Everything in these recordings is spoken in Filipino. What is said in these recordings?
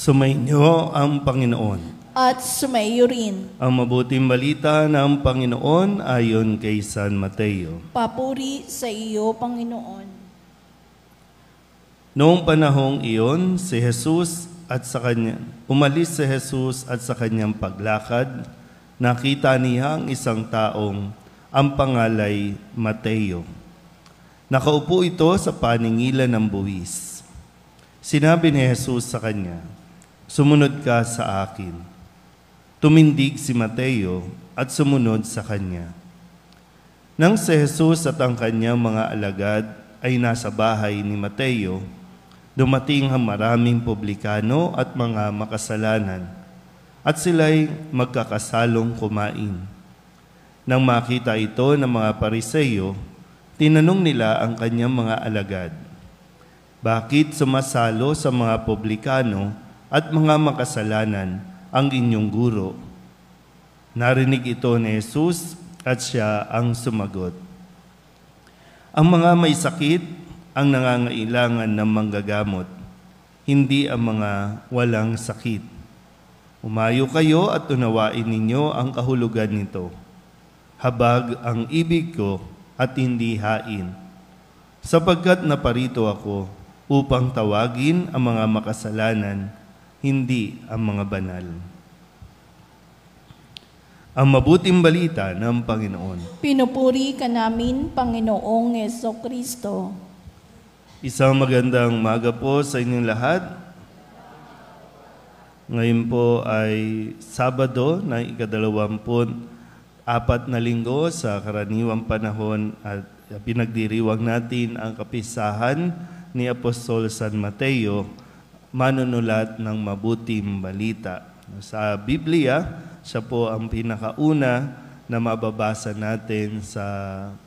Sumainyo ang Panginoon. At sumaiyo rin. Ang mabuting balita ng Panginoon ayon kay San Mateo. Papuri sa iyo, Panginoon. Noong panahong iyon, umalis si Jesus at sa kanyang paglakad, nakita niya ang isang taong ang pangalay Mateo. Nakaupo ito sa paningilan ng buwis. Sinabi ni Jesus sa kanya, "Sumunod ka sa akin." Tumindig si Mateo at sumunod sa kanya. Nang si Jesus at ang kanyang mga alagad ay nasa bahay ni Mateo, dumating ang maraming publikano at mga makasalanan, at sila'y magkakasalong kumain. Nang makita ito ng mga Pariseo, tinanong nila ang kanyang mga alagad, "Bakit sumasalo sa mga publikano at mga makasalanan ang inyong guro?" Narinig ito ni Jesus at siya ang sumagot, "Ang mga may sakit ang nangangailangan ng manggagamot, hindi ang mga walang sakit. Umayo kayo at unawain ninyo ang kahulugan nito. Habag ang ibig ko at hindi hain, sapagkat naparito ako upang tawagin ang mga makasalanan, hindi ang mga banal." Ang mabuting balita ng Panginoon. Pinupuri ka namin, Panginoong Jesucristo. Isang magandang umaga po sa inyong lahat. Ngayon po ay Sabado na ika-24 na linggo sa karaniwang panahon at pinagdiriwang natin ang kapisahan ni Apostol San Mateo, manunulat ng mabuting balita. Sa Biblia, siya po ang pinakauna na mababasa natin sa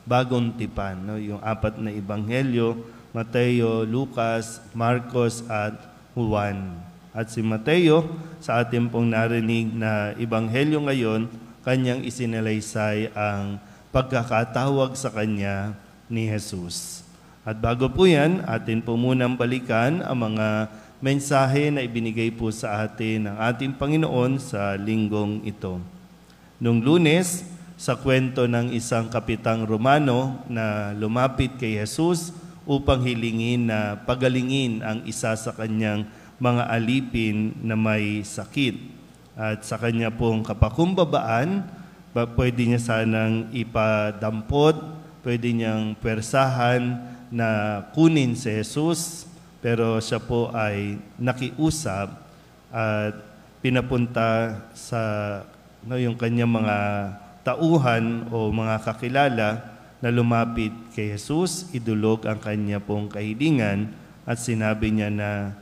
Bagong Tipan, yung 4 na ebanghelyo, Mateo, Lucas, Marcos at Juan. At si Mateo, sa ating pong narinig na ebanghelyo ngayon, kanyang isinalaysay ang pagkakatawag sa kanya ni Jesus. At bago po yan, atin po munang balikan ang mga mensahe na ibinigay po sa atin ng ating Panginoon sa linggong ito. Noong Lunes, sa kwento ng isang kapitang Romano na lumapit kay Jesus upang hilingin na pagalingin ang isa sa kanyang mga alipin na may sakit. At sa kanya pong kapakumbabaan, pwede niya sanang ipadampot, pwede niyang pwersahan na kunin si Jesus, pero siya po ay nakiusap at pinapunta sa yung kanyang mga tauhan o mga kakilala na lumapit kay Jesus, idulog ang kanya pong kahilingan at sinabi niya na,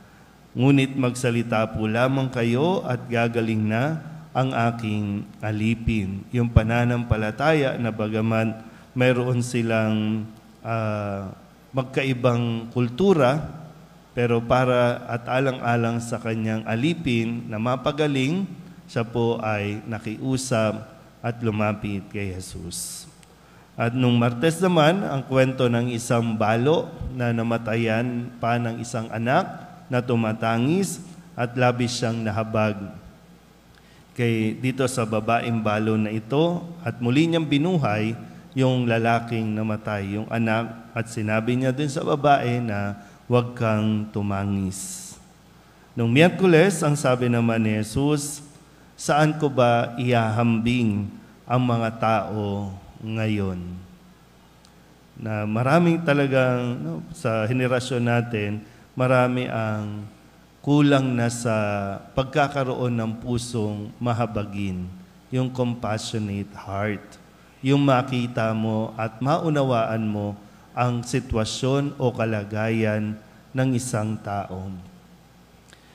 "Ngunit magsalita po lamang kayo at gagaling na ang aking alipin." Yung pananampalataya na bagaman mayroon silang magkaibang kultura, pero para at alang-alang sa kanyang alipin na mapagaling, siya po ay nakiusap at lumapit kay Jesus. At nung Martes naman, ang kwento ng isang balo na namatayan pa ng isang anak na tumatangis at labis siyang nahabag dito sa babaeng balo na ito, at muli niyang binuhay yung lalaking namatay, yung anak, at sinabi niya dun sa babae na huwag kang tumangis. Nung Miyerkules, ang sabi naman ni Jesus, "Saan ko ba ihahambing ang mga tao ngayon?" Na maraming talagang, sa henerasyon natin, marami ang kulang na sa pagkakaroon ng pusong mahabagin, yung compassionate heart, yung makita mo at maunawaan mo ang sitwasyon o kalagayan ng isang tao.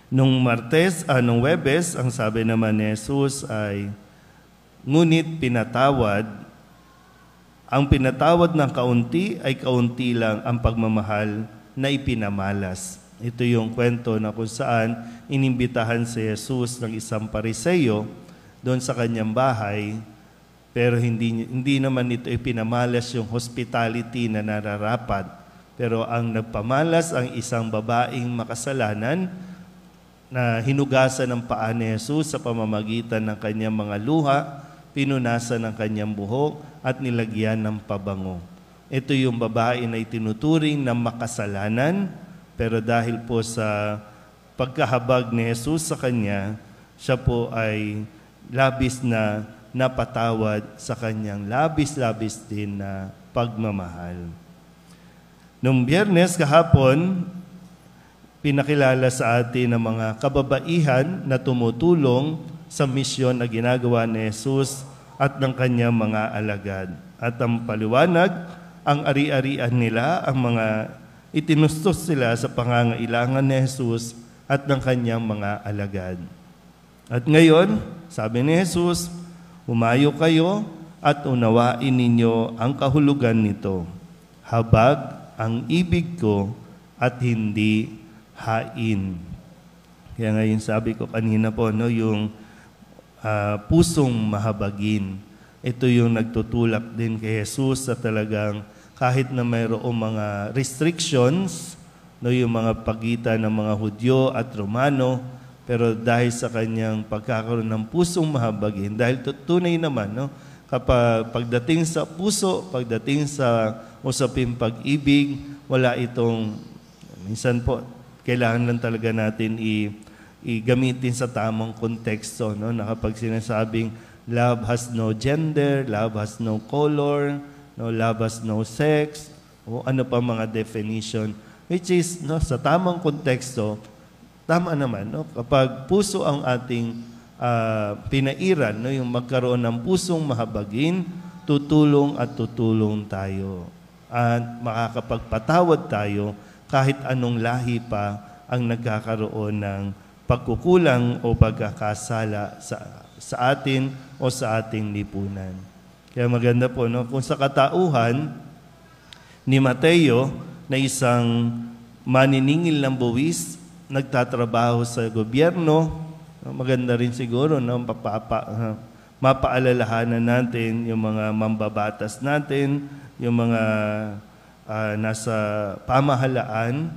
Nung Huwebes, ang sabi naman ni Jesus ay, "Ngunit ang pinatawad ng kaunti ay kaunti lang ang pagmamahal na ipinamalas." Ito yung kwento na kung saan inimbitahan si Jesus ng isang Pariseo doon sa kanyang bahay, pero hindi naman ito ipinamalas yung hospitality na nararapat. Pero ang nagpamalas ang isang babaeng makasalanan na hinugasan ng paa ni Jesus sa pamamagitan ng kanyang mga luha, pinunasan ng kanyang buhok at nilagyan ng pabango. Ito yung babae na itinuturing na makasalanan, pero dahil po sa pagkahabag ni Jesus sa kanya, siya po ay labis na napatawad sa kanyang labis-labis din na pagmamahal. Noong Biyernes kahapon, pinakilala sa atin ng mga kababaihan na tumutulong sa misyon na ginagawa ni Jesus at ng kanyang mga alagad. At ang paliwanag, ang ari-arian nila, ang mga itinustos sila sa pangangailangan ni Jesus at ng kanyang mga alagad. At ngayon, sabi ni Jesus, humayo kayo at unawain ninyo ang kahulugan nito. Habag ang ibig ko at hindi hain. Kaya ngayon sabi ko kanina po, no, yung pusong mahabagin. Ito yung nagtutulak din kay Jesus sa talagang kahit na mayroong mga restrictions, no, yung mga pagitan ng mga Hudyo at Romano, pero dahil sa kanyang pagkakaroon ng pusong mahabagin, dahil tunay naman, no, kapag pagdating sa puso, pagdating sa usaping pag-ibig, wala itong, minsan po, kailangan lang talaga natin i-gamitin sa tamang konteksto, no? Na kapag sinasabing love has no gender, love has no color, no, love has no sex, o ano pa mga definition, which is, no, sa tamang konteksto, tama naman, no? Kapag puso ang ating pinairan, no, yung magkaroon ng pusong mahabagin, tutulong at tutulong tayo. At makakapagpatawad tayo kahit anong lahi pa ang nagkakaroon ng pagkukulang o pagkakasala sa atin o sa ating lipunan. Kaya maganda po, no? Kung sa katauhan ni Mateo na isang maniningil ng buwis, nagtatrabaho sa gobyerno, maganda rin siguro, no? Mapaalalahanan natin yung mga mambabatas natin, yung mga nasa pamahalaan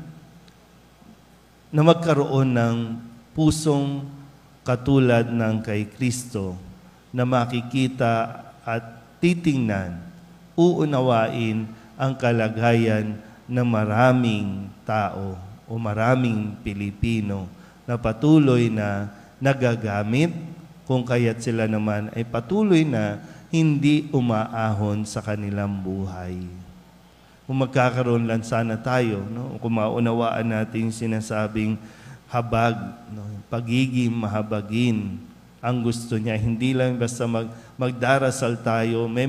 na magkaroon ng pusong katulad ng kay Kristo na makikita at titingnan, uunawain ang kalagayan ng maraming tao o maraming Pilipino na patuloy na nagagamit, kung kaya't sila naman ay patuloy na hindi umaahon sa kanilang buhay. Kung magkakaroon lang sana tayo, no? Kung maunawaan natin sinasabing habag, no? Pagiging mahabagin, ang gusto niya. Hindi lang basta magdarasal tayo, may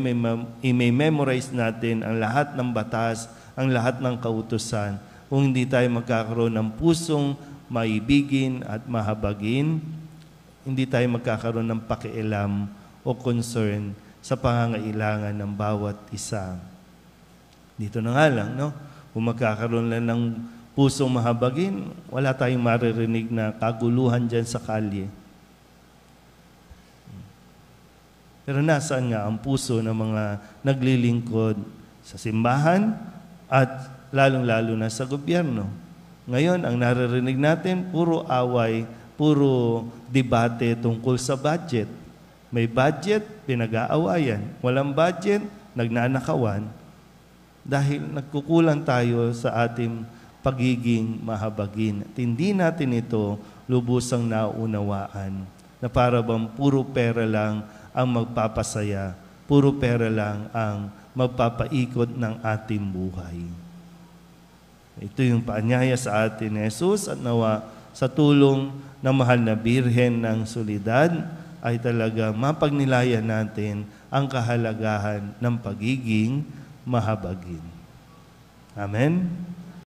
memorize natin ang lahat ng batas, ang lahat ng kautusan. Kung hindi tayo magkakaroon ng pusong maibigin at mahabagin, hindi tayo magkakaroon ng pakialam o concern sa pangangailangan ng bawat isa. Dito na nga lang, no? Kung magkakaroon lang ng pusong mahabagin, wala tayong maririnig na kaguluhan dyan sa kalye. Pero nasaan nga ang puso ng mga naglilingkod sa simbahan at lalong-lalo na sa gobyerno? Ngayon, ang naririnig natin, puro away, puro debate tungkol sa budget. May budget, pinag-aawayan. Walang budget, nagnanakawan. Dahil nagkukulang tayo sa ating pagiging mahabagin. At hindi natin ito lubusang naunawaan na para bang puro pera lang ang magpapasaya, puro pera lang ang magpapaikot ng ating buhay. Ito yung paanyaya sa atin ni Jesus at nawa sa tulong ng mahal na Birhen ng Soledad ay talaga mapagnilayan natin ang kahalagahan ng pagiging mahabagin. Amen?